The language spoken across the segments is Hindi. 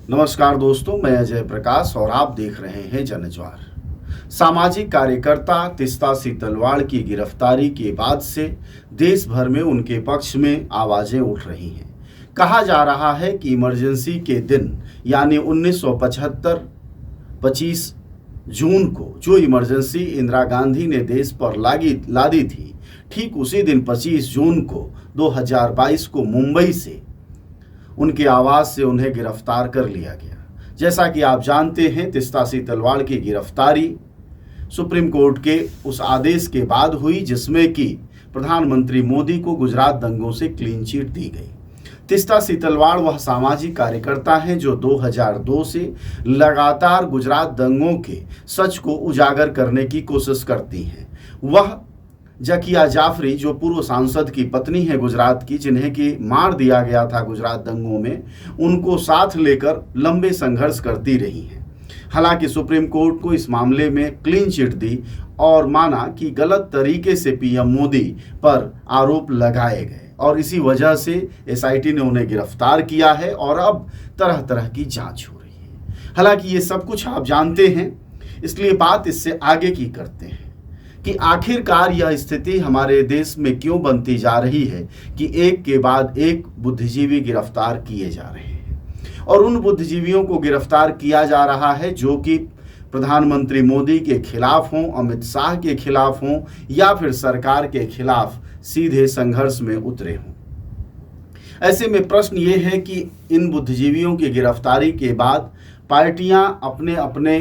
नमस्कार दोस्तों, मैं अजय प्रकाश और आप देख रहे हैं जनज्वार। सामाजिक कार्यकर्ता तिस्ता सीतलवाड़ की गिरफ्तारी के बाद से देश भर में उनके पक्ष में आवाजें उठ रही हैं। कहा जा रहा है कि इमरजेंसी के दिन यानी 1975 25 जून को जो इमरजेंसी इंदिरा गांधी ने देश पर लादी थी, ठीक उसी दिन 25 जून को 2022 को मुंबई से उनके आवास से उन्हें गिरफ्तार कर लिया गया। जैसा कि आप जानते हैं, तिस्ता सीतलवाड़ की गिरफ्तारी सुप्रीम कोर्ट के उस आदेश के बाद हुई जिसमें कि प्रधानमंत्री मोदी को गुजरात दंगों से क्लीन चिट दी गई। तिस्ता सीतलवाड़ वह सामाजिक कार्यकर्ता हैं जो 2002 से लगातार गुजरात दंगों के सच को उजागर करने की कोशिश करती हैं। वह जकिया जाफरी जो पूर्व सांसद की पत्नी है गुजरात की, जिन्हें कि मार दिया गया था गुजरात दंगों में, उनको साथ लेकर लंबे संघर्ष करती रही हैं। हालांकि सुप्रीम कोर्ट को इस मामले में क्लीन चिट दी और माना कि गलत तरीके से पीएम मोदी पर आरोप लगाए गए और इसी वजह से एसआईटी ने उन्हें गिरफ्तार किया है और अब तरह तरह की जांच हो रही है। हालांकि ये सब कुछ आप जानते हैं, इसलिए बात इससे आगे की करते हैं कि आखिरकार यह स्थिति हमारे देश में क्यों बनती जा रही है कि एक के बाद एक बुद्धिजीवी गिरफ्तार किए जा रहे हैं और उन बुद्धिजीवियों को गिरफ्तार किया जा रहा है जो कि प्रधानमंत्री मोदी के खिलाफ हों, अमित शाह के खिलाफ हों या फिर सरकार के खिलाफ सीधे संघर्ष में उतरे हों। ऐसे में प्रश्न ये है कि इन बुद्धिजीवियों की गिरफ्तारी के बाद पार्टियां अपने अपने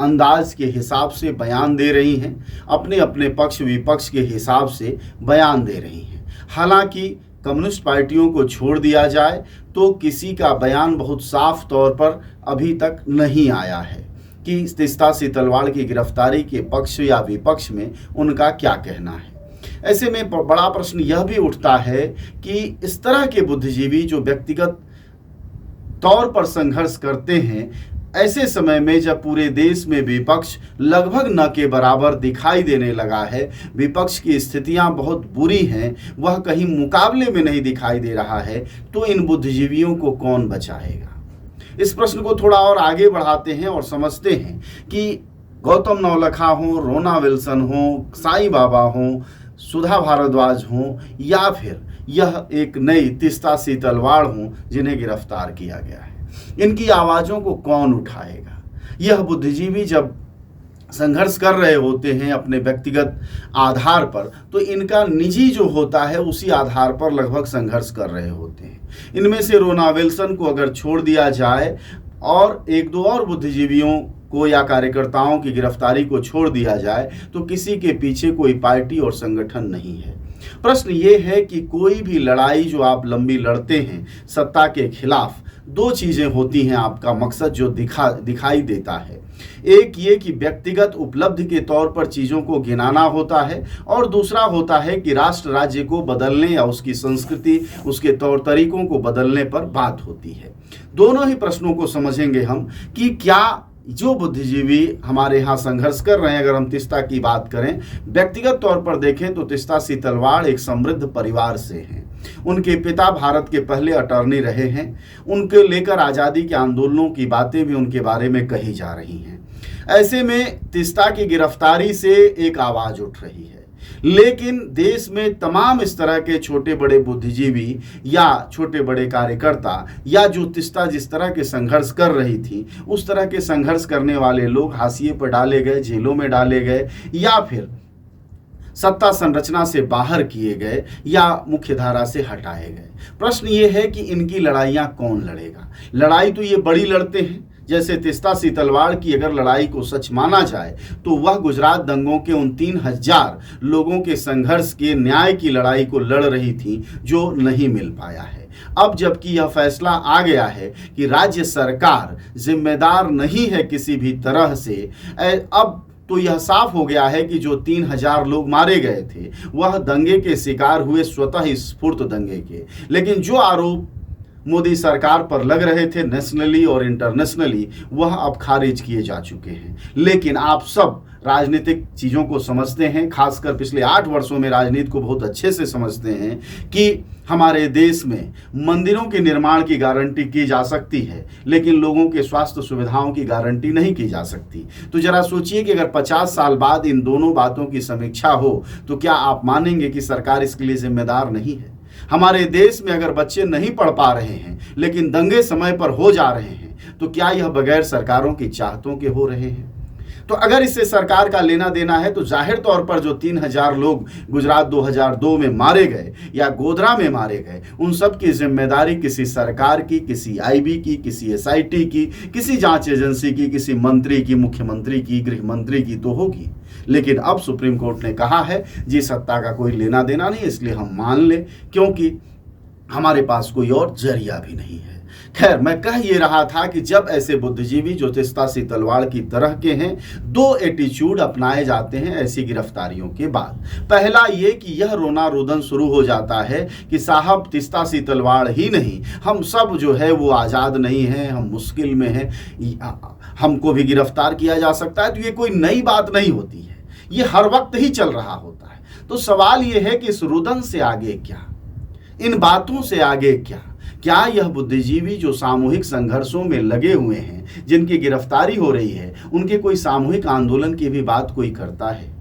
अंदाज के हिसाब से बयान दे रही हैं, अपने अपने पक्ष विपक्ष के हिसाब से बयान दे रही हैं। हालांकि कम्युनिस्ट पार्टियों को छोड़ दिया जाए तो किसी का बयान बहुत साफ तौर पर अभी तक नहीं आया है कि तिस्ता सीतलवाड़ की गिरफ्तारी के पक्ष या विपक्ष में उनका क्या कहना है। ऐसे में बड़ा प्रश्न यह भी उठता है कि इस तरह के बुद्धिजीवी जो व्यक्तिगत तौर पर संघर्ष करते हैं, ऐसे समय में जब पूरे देश में विपक्ष लगभग न के बराबर दिखाई देने लगा है, विपक्ष की स्थितियां बहुत बुरी हैं, वह कहीं मुकाबले में नहीं दिखाई दे रहा है, तो इन बुद्धिजीवियों को कौन बचाएगा? इस प्रश्न को थोड़ा और आगे बढ़ाते हैं और समझते हैं कि गौतम नवलखा हो, रोना विल्सन हो, साईं बाबा हो, सुधा भारद्वाज हो या फिर यह एक नई तिस्ता सीतलवाड़ हो जिन्हें गिरफ्तार किया गया है, इनकी आवाज़ों को कौन उठाएगा? यह बुद्धिजीवी जब संघर्ष कर रहे होते हैं अपने व्यक्तिगत आधार पर, तो इनका निजी जो होता है उसी आधार पर लगभग संघर्ष कर रहे होते हैं। इनमें से रोना विल्सन को अगर छोड़ दिया जाए और एक दो और बुद्धिजीवियों को या कार्यकर्ताओं की गिरफ्तारी को छोड़ दिया जाए तो किसी के पीछे कोई पार्टी और संगठन नहीं है। प्रश्न ये है कि कोई भी लड़ाई जो आप लंबी लड़ते हैं सत्ता के खिलाफ, दो चीज़ें होती हैं आपका मकसद जो दिखाई देता है। एक ये कि व्यक्तिगत उपलब्धि के तौर पर चीज़ों को गिनाना होता है और दूसरा होता है कि राष्ट्र राज्य को बदलने या उसकी संस्कृति, उसके तौर तरीकों को बदलने पर बात होती है। दोनों ही प्रश्नों को समझेंगे हम कि क्या जो बुद्धिजीवी हमारे यहाँ संघर्ष कर रहे हैं, अगर हम तिस्ता की बात करें, व्यक्तिगत तौर पर देखें तो तिस्ता सीतलवाड़ एक समृद्ध परिवार से हैं। उनके पिता भारत के पहले अटॉर्नी रहे हैं। उनके लेकर आज़ादी के आंदोलनों की बातें भी उनके बारे में कही जा रही हैं। ऐसे में तिस्ता की गिरफ्तारी से एक आवाज़ उठ रही है, लेकिन देश में तमाम इस तरह के छोटे बड़े बुद्धिजीवी या छोटे बड़े कार्यकर्ता या जो तिस्ता जिस तरह के संघर्ष कर रही थी उस तरह के संघर्ष करने वाले लोग हाशिए पर डाले गए, जेलों में डाले गए या फिर सत्ता संरचना से बाहर किए गए या मुख्यधारा से हटाए गए। प्रश्न ये है कि इनकी लड़ाइयाँ कौन लड़ेगा? लड़ाई तो ये बड़ी लड़ते हैं, जैसे तिस्ता सीतलवाड़ की अगर लड़ाई को सच माना जाए तो वह गुजरात दंगों के उन 3000 लोगों के संघर्ष के न्याय की लड़ाई को लड़ रही थी जो नहीं मिल पाया है। अब जबकि यह फैसला आ गया है कि राज्य सरकार जिम्मेदार नहीं है किसी भी तरह से, अब तो यह साफ हो गया है कि जो 3000 लोग मारे गए थे वह दंगे के शिकार हुए स्वतः स्फूर्त दंगे के, लेकिन जो आरोप मोदी सरकार पर लग रहे थे नेशनली और इंटरनेशनली, वह अब खारिज किए जा चुके हैं। लेकिन आप सब राजनीतिक चीज़ों को समझते हैं, खासकर पिछले 8 वर्षों में राजनीति को बहुत अच्छे से समझते हैं कि हमारे देश में मंदिरों के निर्माण की गारंटी की जा सकती है, लेकिन लोगों के स्वास्थ्य सुविधाओं की गारंटी नहीं की जा सकती। तो जरा सोचिए कि अगर 50 साल बाद इन दोनों बातों की समीक्षा हो तो क्या आप मानेंगे कि सरकार इसके लिए जिम्मेदार नहीं है? हमारे देश में अगर बच्चे नहीं पढ़ पा रहे हैं लेकिन दंगे समय पर हो जा रहे हैं, तो क्या यह बगैर सरकारों की चाहतों के हो रहे हैं? तो अगर इससे सरकार का लेना देना है तो जाहिर तौर पर जो 3000 लोग गुजरात 2002 में मारे गए या गोधरा में मारे गए, उन सब की जिम्मेदारी किसी सरकार की, किसी आईबी की, किसी एसआईटी की, किसी जांच एजेंसी की, किसी मंत्री की, मुख्यमंत्री की, गृह मंत्री की तो होगी। लेकिन अब सुप्रीम कोर्ट ने कहा है जी सत्ता का कोई लेना देना नहीं, इसलिए हम मान लें, क्योंकि हमारे पास कोई और जरिया भी नहीं है। खैर, मैं कह ये रहा था कि जब ऐसे बुद्धिजीवी जो तिस्ता सी तलवाड़ की तरह के हैं, 2 एटीट्यूड अपनाए जाते हैं ऐसी गिरफ्तारियों के बाद। पहला ये कि यह रोना रोदन शुरू हो जाता है कि साहब तिस्ता सी तलवाड़ ही नहीं, हम सब जो है वो आज़ाद नहीं हैं, हम मुश्किल में हैं, हमको भी गिरफ्तार किया जा सकता है। तो ये कोई नई बात नहीं होती है, ये हर वक्त ही चल रहा होता है। तो सवाल ये है कि इस रुदन से आगे क्या, इन बातों से आगे क्या यह बुद्धिजीवी जो सामूहिक संघर्षों में लगे हुए हैं, जिनकी गिरफ्तारी हो रही है, उनके कोई सामूहिक आंदोलन की भी बात कोई करता है?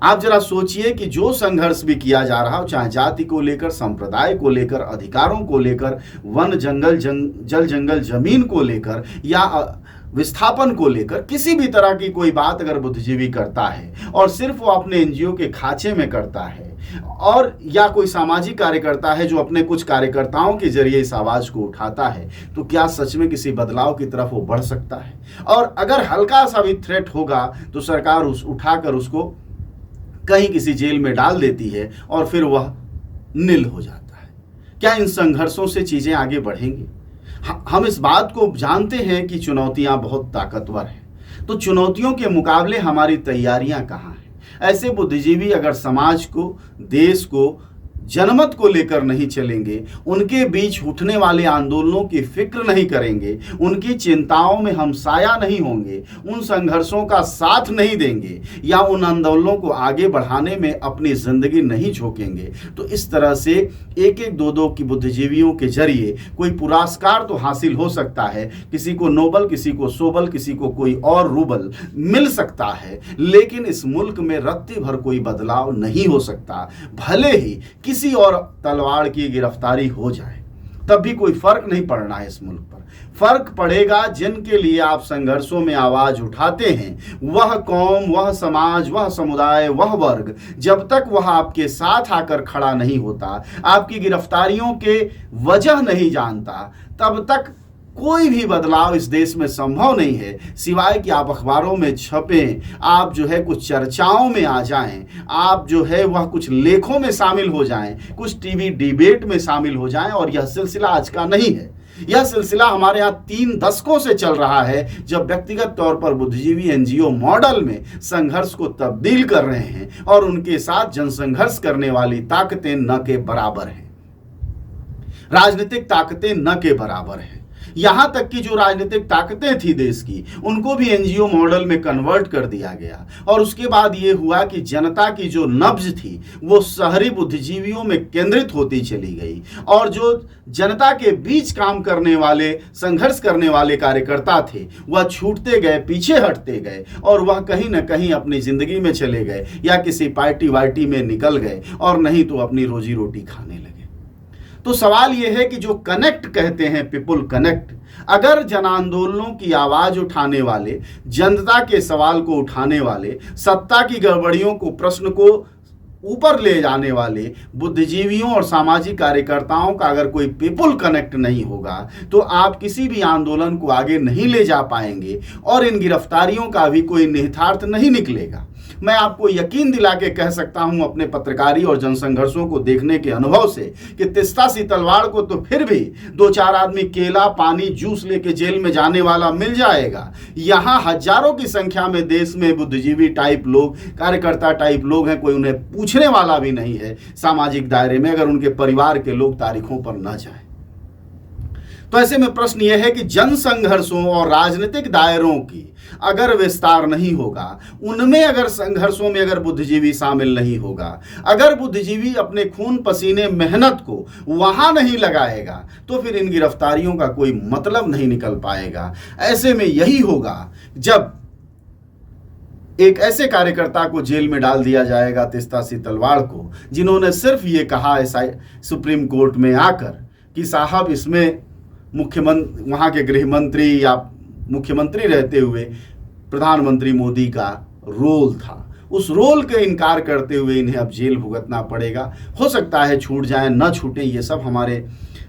आप जरा सोचिए कि जो संघर्ष भी किया जा रहा हो, चाहे जाति को लेकर, संप्रदाय को लेकर, अधिकारों को लेकर, वन जंगल जल जंगल जमीन को लेकर या विस्थापन को लेकर, किसी भी तरह की कोई बात अगर बुद्धिजीवी करता है और सिर्फ वो अपने एनजीओ के खांचे में करता है, और या कोई सामाजिक कार्यकर्ता है जो अपने कुछ कार्यकर्ताओं के जरिए इस आवाज को उठाता है, तो क्या सच में किसी बदलाव की तरफ वो बढ़ सकता है? और अगर हल्का सा भी थ्रेट होगा तो सरकार उठाकर उसको कहीं किसी जेल में डाल देती है और फिर वह निल हो जाता है। क्या इन संघर्षों से चीजें आगे बढ़ेंगी? हम इस बात को जानते हैं कि चुनौतियां बहुत ताकतवर हैं, तो चुनौतियों के मुकाबले हमारी तैयारियां कहाँ हैं? ऐसे बुद्धिजीवी अगर समाज को, देश को, जनमत को लेकर नहीं चलेंगे, उनके बीच उठने वाले आंदोलनों की फिक्र नहीं करेंगे, उनकी चिंताओं में हम साया नहीं होंगे, उन संघर्षों का साथ नहीं देंगे या उन आंदोलनों को आगे बढ़ाने में अपनी जिंदगी नहीं झोंकेंगे, तो इस तरह से एक एक दो की बुद्धिजीवियों के जरिए कोई पुरस्कार तो हासिल हो सकता है, किसी को नोबल, किसी को सोबल, किसी को कोई और रूबल मिल सकता है, लेकिन इस मुल्क में रत्ती भर कोई बदलाव नहीं हो सकता। भले ही किसी और तलवाड़ की गिरफ्तारी हो जाए, तब भी कोई फर्क नहीं पड़ना है इस मुल्क पर। फर्क पड़ेगा जिनके लिए आप संघर्षों में आवाज उठाते हैं, वह कौम, वह समाज, वह समुदाय, वह वर्ग, जब तक वह आपके साथ आकर खड़ा नहीं होता, आपकी गिरफ्तारियों के वजह नहीं जानता, तब तक कोई भी बदलाव इस देश में संभव नहीं है, सिवाय कि आप अखबारों में छपें, आप जो है कुछ चर्चाओं में आ जाएं, आप जो है वह कुछ लेखों में शामिल हो जाएं, कुछ टीवी डिबेट में शामिल हो जाएं। और यह सिलसिला आज का नहीं है, यह सिलसिला हमारे यहाँ 3 दशकों से चल रहा है, जब व्यक्तिगत तौर पर बुद्धिजीवी एनजीओ मॉडल में संघर्ष को तब्दील कर रहे हैं और उनके साथ जनसंघर्ष करने वाली ताकतें न के बराबर हैं, राजनीतिक ताकतें न के बराबर हैं। यहां तक कि जो राजनीतिक ताकतें थी देश की, उनको भी एनजीओ मॉडल में कन्वर्ट कर दिया गया। और उसके बाद ये हुआ कि जनता की जो नब्ज थी वो शहरी बुद्धिजीवियों में केंद्रित होती चली गई, और जो जनता के बीच काम करने वाले, संघर्ष करने वाले कार्यकर्ता थे, वह छूटते गए, पीछे हटते गए, और वह कहीं ना कहीं अपनी जिंदगी में चले गए या किसी पार्टी वार्टी में निकल गए, और नहीं तो अपनी रोजी रोटी खाने लगे। तो सवाल यह है कि जो कनेक्ट कहते हैं, पीपुल कनेक्ट, अगर जन आंदोलनों की आवाज उठाने वाले, जनता के सवाल को उठाने वाले, सत्ता की गड़बड़ियों को, प्रश्न को ऊपर ले जाने वाले बुद्धिजीवियों और सामाजिक कार्यकर्ताओं का अगर कोई पीपुल कनेक्ट नहीं होगा, तो आप किसी भी आंदोलन को आगे नहीं ले जा पाएंगे और इन गिरफ्तारियों का भी कोई निहितार्थ नहीं निकलेगा। मैं आपको यकीन दिला के कह सकता हूं अपने पत्रकारी और जनसंघर्षों को देखने के अनुभव से कि तिस्ता सी तलवाड़ को तो फिर भी 2-4 आदमी केला, पानी, जूस लेके जेल में जाने वाला मिल जाएगा। यहां हजारों की संख्या में देश में बुद्धिजीवी टाइप लोग, कार्यकर्ता टाइप लोग हैं, कोई उन्हें पूछने वाला भी नहीं है सामाजिक दायरे में, अगर उनके परिवार के लोग तारीखों पर न जाए। तो ऐसे में प्रश्न यह है कि जन संघर्षों और राजनीतिक दायरों की अगर विस्तार नहीं होगा, उनमें अगर संघर्षों में अगर बुद्धिजीवी शामिल नहीं होगा, अगर बुद्धिजीवी अपने खून पसीने मेहनत को वहां नहीं लगाएगा, तो फिर इन गिरफ्तारियों का कोई मतलब नहीं निकल पाएगा। ऐसे में यही होगा जब एक ऐसे कार्यकर्ता को जेल में डाल दिया जाएगा, तीस्ता सिंह तलवाड़ को, जिन्होंने सिर्फ ये कहा है सुप्रीम कोर्ट में आकर कि साहब इसमें मुख्यमंत्री, वहाँ के गृह मंत्री या मुख्यमंत्री रहते हुए प्रधानमंत्री मोदी का रोल था, उस रोल का इनकार करते हुए इन्हें अब जेल भुगतना पड़ेगा। हो सकता है छूट जाए, न छूटें, ये सब हमारे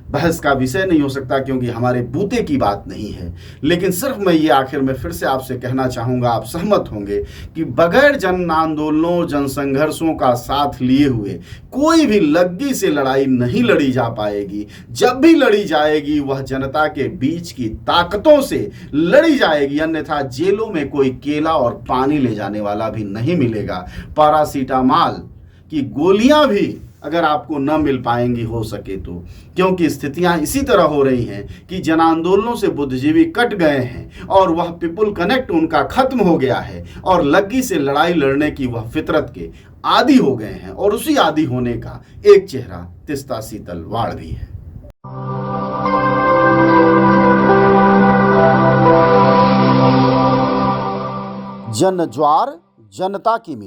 बहस का विषय नहीं हो सकता, क्योंकि हमारे बूते की बात नहीं है। लेकिन सिर्फ मैं ये आखिर में फिर से आपसे कहना चाहूँगा, आप सहमत होंगे कि बगैर जन आंदोलनों, जन संघर्षों का साथ लिए हुए कोई भी लग्गी से लड़ाई नहीं लड़ी जा पाएगी। जब भी लड़ी जाएगी वह जनता के बीच की ताकतों से लड़ी जाएगी, अन्यथा जेलों में कोई केला और पानी ले जाने वाला भी नहीं मिलेगा। पैरासीटामॉल की गोलियां भी अगर आपको न मिल पाएंगी हो सके तो, क्योंकि स्थितियां इसी तरह हो रही हैं कि जन आंदोलनों से बुद्धिजीवी कट गए हैं और वह पीपुल कनेक्ट उनका खत्म हो गया है और लग्गी से लड़ाई लड़ने की वह फितरत के आदी हो गए हैं। और उसी आदी होने का एक चेहरा तीस्ता सिंह तलवाड़ भी है। जनज्वार, जनता की